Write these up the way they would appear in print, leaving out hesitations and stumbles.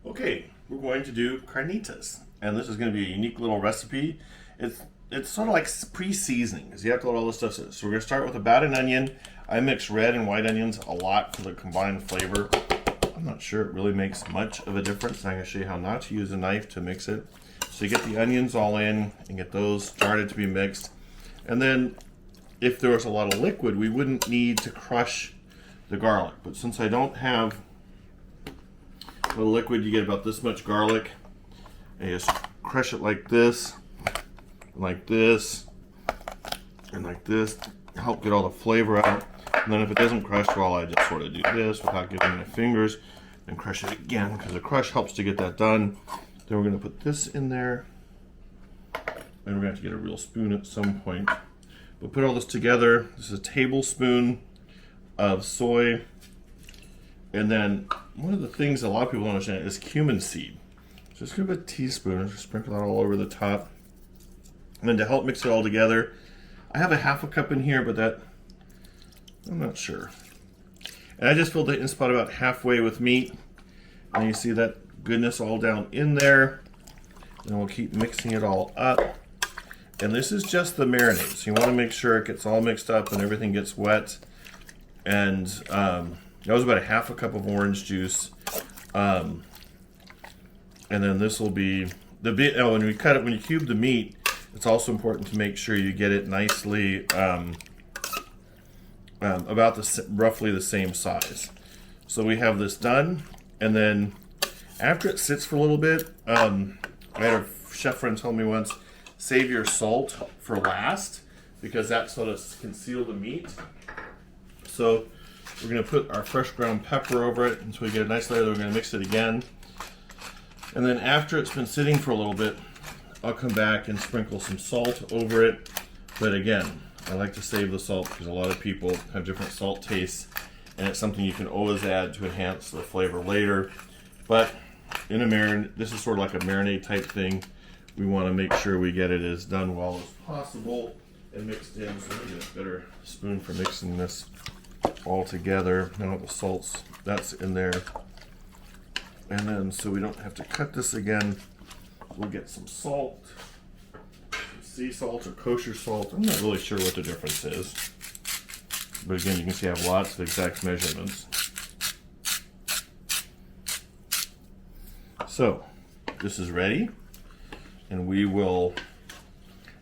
Okay, we're going to do carnitas, and this is going to be a unique little recipe. It's sort of like pre-seasoning, because you have to let all this stuff sit. So we're going to start with about an onion. I mix red and white onions a lot for the combined flavor. I'm not sure it really makes much of a difference. I'm going to show you how not to use a knife to mix it. So you get the onions all in and get those started to be mixed. And then if there was a lot of liquid, we wouldn't need to crush the garlic. But since I don't have the liquid, you get about this much garlic, and you just crush it like this, and like this, and like this to help get all the flavor out. And then if it doesn't crush well, I just sort of do this without getting my fingers and crush it again, because the crush helps to get that done. Then we're going to put this in there, and we're going to have to get a real spoon at some point. We'll put all this together. This is a tablespoon of soy. And then one of the things a lot of people don't understand is cumin seed. Just give it a teaspoon and just sprinkle that all over the top. And then to help mix it all together, I have a half a cup in here, but that, I'm not sure. And I just filled the inside about halfway with meat. And you see that goodness all down in there. And we'll keep mixing it all up. And this is just the marinade. So you want to make sure it gets all mixed up and everything gets wet. And that was about a half a cup of orange juice. And then this will be the bit. Oh, when we cut it, when you cube the meat, it's also important to make sure you get it nicely about roughly the same size. So we have this done, and then after it sits for a little bit, I had a chef friend tell me once, save your salt for last, because that sort of can seal the meat. So we're going to put our fresh ground pepper over it until we get a nice layer. We're going to mix it again. And then after it's been sitting for a little bit, I'll come back and sprinkle some salt over it. But again, I like to save the salt because a lot of people have different salt tastes, and it's something you can always add to enhance the flavor later. But in a marinade, this is sort of like a marinade type thing. We want to make sure we get it as done well as possible and mixed in. So we get a better spoon for mixing this all together. Now the salts, that's in there. And then so we don't have to cut this again, we'll get some salt, some sea salt or kosher salt. I'm not really sure what the difference is, but again, you can see I have lots of exact measurements. So this is ready, and we will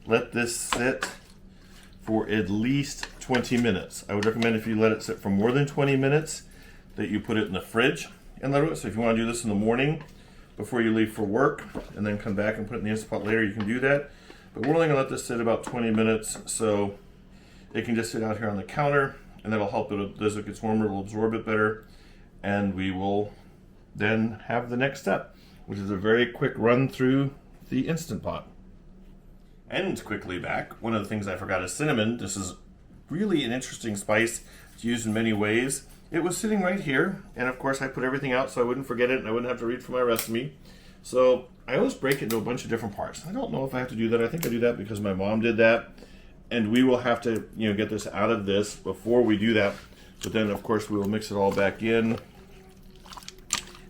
let this sit for at least 20 minutes. I would recommend, if you let it sit for more than 20 minutes, that you put it in the fridge and let it. So if you want to do this in the morning before you leave for work and then come back and put it in the Instant Pot later, you can do that. But we're only going to let this sit about 20 minutes, so it can just sit out here on the counter, and that'll help it. As it gets warmer, it'll absorb it better. And we will then have the next step, which is a very quick run through the Instant Pot. And quickly back, one of the things I forgot is cinnamon. This is really an interesting spice to use in many ways. It was sitting right here, and of course I put everything out so I wouldn't forget it and I wouldn't have to read from my recipe. So I always break it into a bunch of different parts. I don't know if I have to do that. I think I do that because my mom did that, and we will have to, get this out of this before we do that. But then of course we will mix it all back in.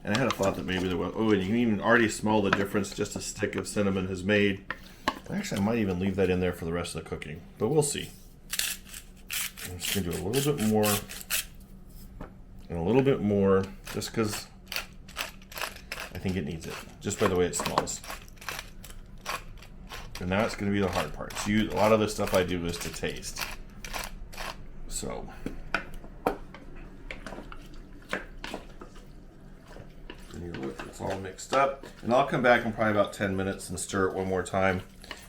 And I had a thought that maybe there was, and you can even already smell the difference just a stick of cinnamon has made. Actually, I might even leave that in there for the rest of the cooking, but we'll see. I'm just going to do a little bit more and a little bit more, just because I think it needs it, just by the way it smells. And now it's going to be the hard part. So a lot of the stuff I do is to taste. So it's all mixed up, and I'll come back in probably about 10 minutes and stir it one more time.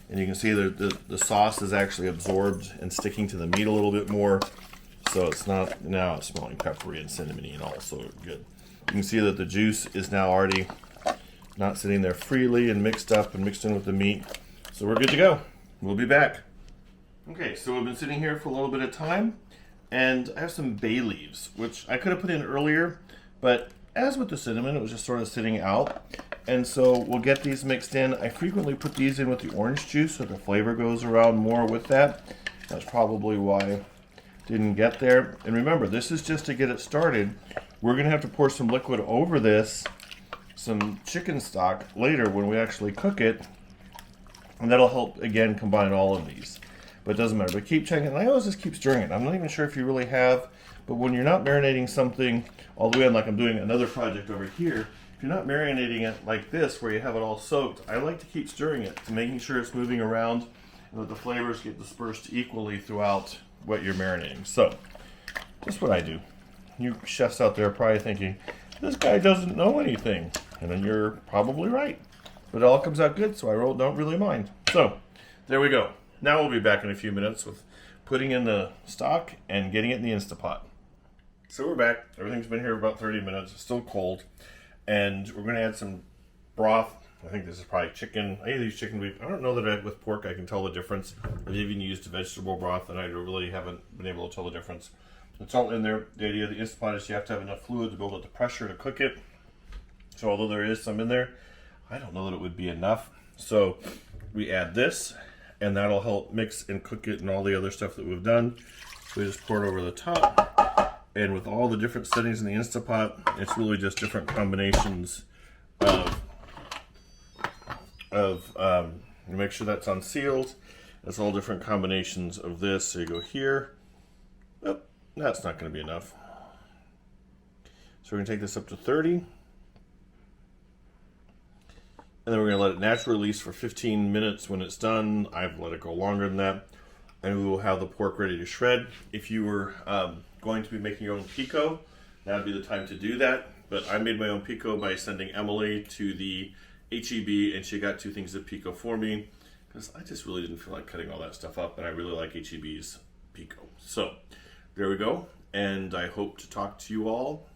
And you can see the sauce is actually absorbed and sticking to the meat a little bit more. So it's not, now it's smelling peppery and cinnamony and all, so good. You can see that the juice is now already not sitting there freely and mixed up and mixed in with the meat. So we're good to go. We'll be back. Okay, so we've been sitting here for a little bit of time, and I have some bay leaves, which I could have put in earlier, but as with the cinnamon, it was just sort of sitting out. And so we'll get these mixed in. I frequently put these in with the orange juice so the flavor goes around more with that. That's probably why it didn't get there. And remember, this is just to get it started. We're going to have to pour some liquid over this some chicken stock later when we actually cook it, and that'll help again combine all of these. But it doesn't matter. But keep checking. And I always just keep stirring it. I'm not even sure if you really have, but when you're not marinating something all the way in, like I'm doing another project over here, if you're not marinating it like this, where you have it all soaked, I like to keep stirring it, to making sure it's moving around and that the flavors get dispersed equally throughout what you're marinating. So, just what I do. You chefs out there are probably thinking, this guy doesn't know anything. And then you're probably right. But it all comes out good, so I don't really mind. So, there we go. Now we'll be back in a few minutes with putting in the stock and getting it in the Instapot. So we're back. Everything's been here about 30 minutes. It's still cold. And we're going to add some broth. I think this is probably chicken. Any of these chicken beef. I don't know that with pork I can tell the difference. I've even used vegetable broth and I really haven't been able to tell the difference. It's all in there. The idea of the Instapot is you have to have enough fluid to build up the pressure to cook it. So although there is some in there, I don't know that it would be enough. So we add this, and that'll help mix and cook it and all the other stuff that we've done. So we just pour it over the top. And with all the different settings in the Instapot, it's really just different combinations of make sure that's unsealed. It's all different combinations of this. So you go here. Oh, that's not going to be enough. So we're going to take this up to 30. And then we're going to let it naturally release for 15 minutes. When it's done, I've let it go longer than that. And we will have the pork ready to shred. If you were going to be making your own pico, that would be the time to do that. But I made my own pico by sending Emily to the HEB, and she got 2 things of pico for me. Because I just really didn't feel like cutting all that stuff up, and I really like HEB's pico. So, there we go. And I hope to talk to you all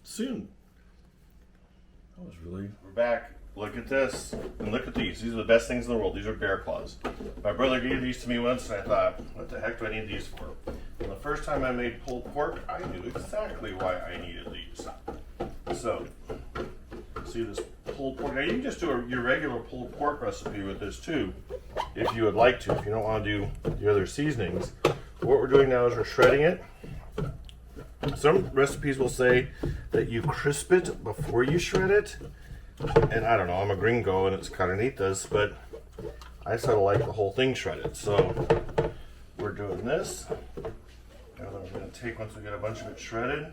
soon. We're back. Look at this, and look at these. These are the best things in the world. These are bear claws. My brother gave these to me once, and I thought, what the heck do I need these for? And the first time I made pulled pork, I knew exactly why I needed these. So, see this pulled pork. Now you can just do your regular pulled pork recipe with this too, if you would like to, if you don't want to do the other seasonings. What we're doing now is we're shredding it. Some recipes will say that you crisp it before you shred it. And I don't know, I'm a gringo and it's Carnitas, but I sort of like the whole thing shredded. So we're doing this. Now that we're going to take once we get a bunch of it shredded.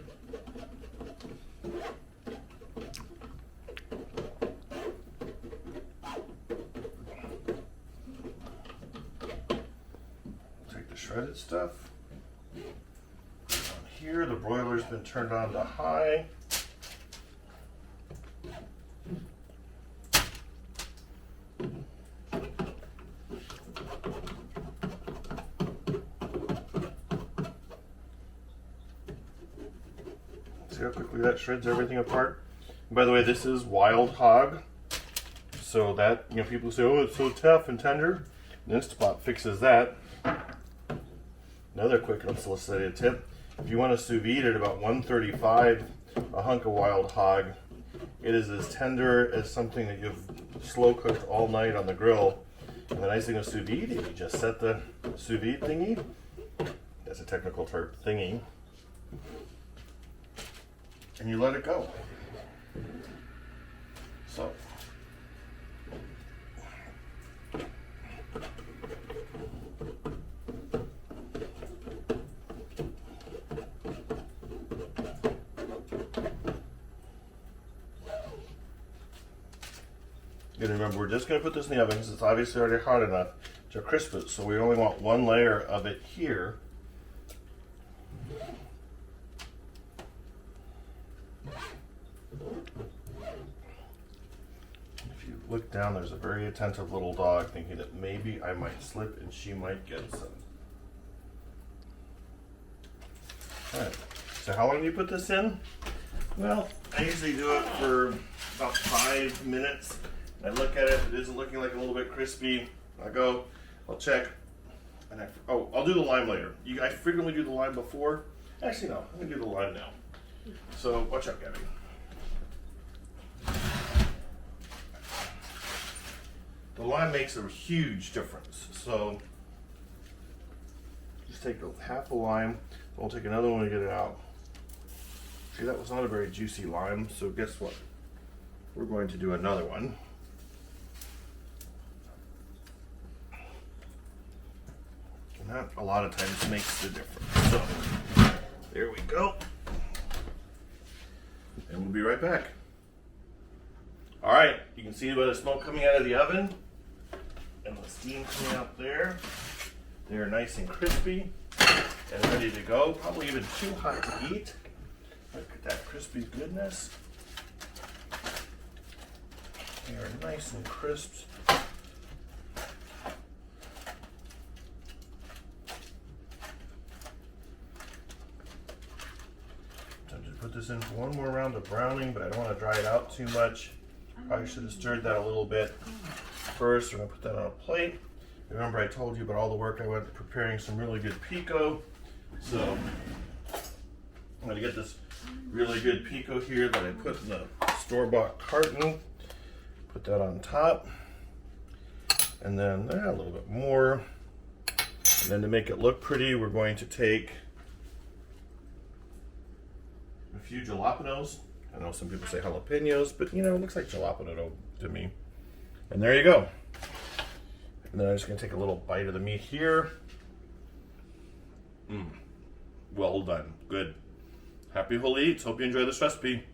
Take the shredded stuff. On here, the broiler's been turned on to high. See how quickly that shreds everything apart? And by the way, this is wild hog. So that, you know, people say, oh, it's so tough and tender. The Instapot fixes that. Another quick unsolicited tip. If you want to sous vide at about 135, a hunk of wild hog, it is as tender as something that you've slow cooked all night on the grill. And the nice thing with sous vide, you just set the sous vide thingy. That's a technical term, thingy. And you let it go. So. And remember, we're just going to put this in the oven because it's obviously already hot enough to crisp it. So we only want one layer of it here. Look down, there's a very attentive little dog thinking that maybe I might slip and she might get some. Alright, so how long do you put this in? Well, I usually do it for about 5 minutes. I look at it, it isn't looking like a little bit crispy. I'll check, and I'll do the lime later. I frequently do the lime before. Actually, no, I'm gonna do the lime now. So, watch out, Gabby. The lime makes a huge difference. So just take half a lime. We'll take another one to get it out. See, that was not a very juicy lime. So guess what? we're going to do another one. And that a lot of times makes the difference. So there we go. And we'll be right back. All right, you can see a bit of smoke coming out of the oven and the steam coming out there. They're nice and crispy and ready to go. Probably even too hot to eat. Look at that crispy goodness. They are nice and crisp. Time to put this in for one more round of browning, but I don't want to dry it out too much. Probably should have stirred that a little bit first. We're going to put that on a plate. Remember I told you about all the work I went to preparing some really good pico. So I'm going to get this really good pico here that I put in the store-bought carton. Put that on top. And then a little bit more. And then to make it look pretty, we're going to take a few jalapenos. I know some people say jalapenos, but you know, it looks like jalapeno to me. And there you go. And then I'm just going to take a little bite of the meat here. Well done. Good. Happy whole eats. Hope you enjoy this recipe.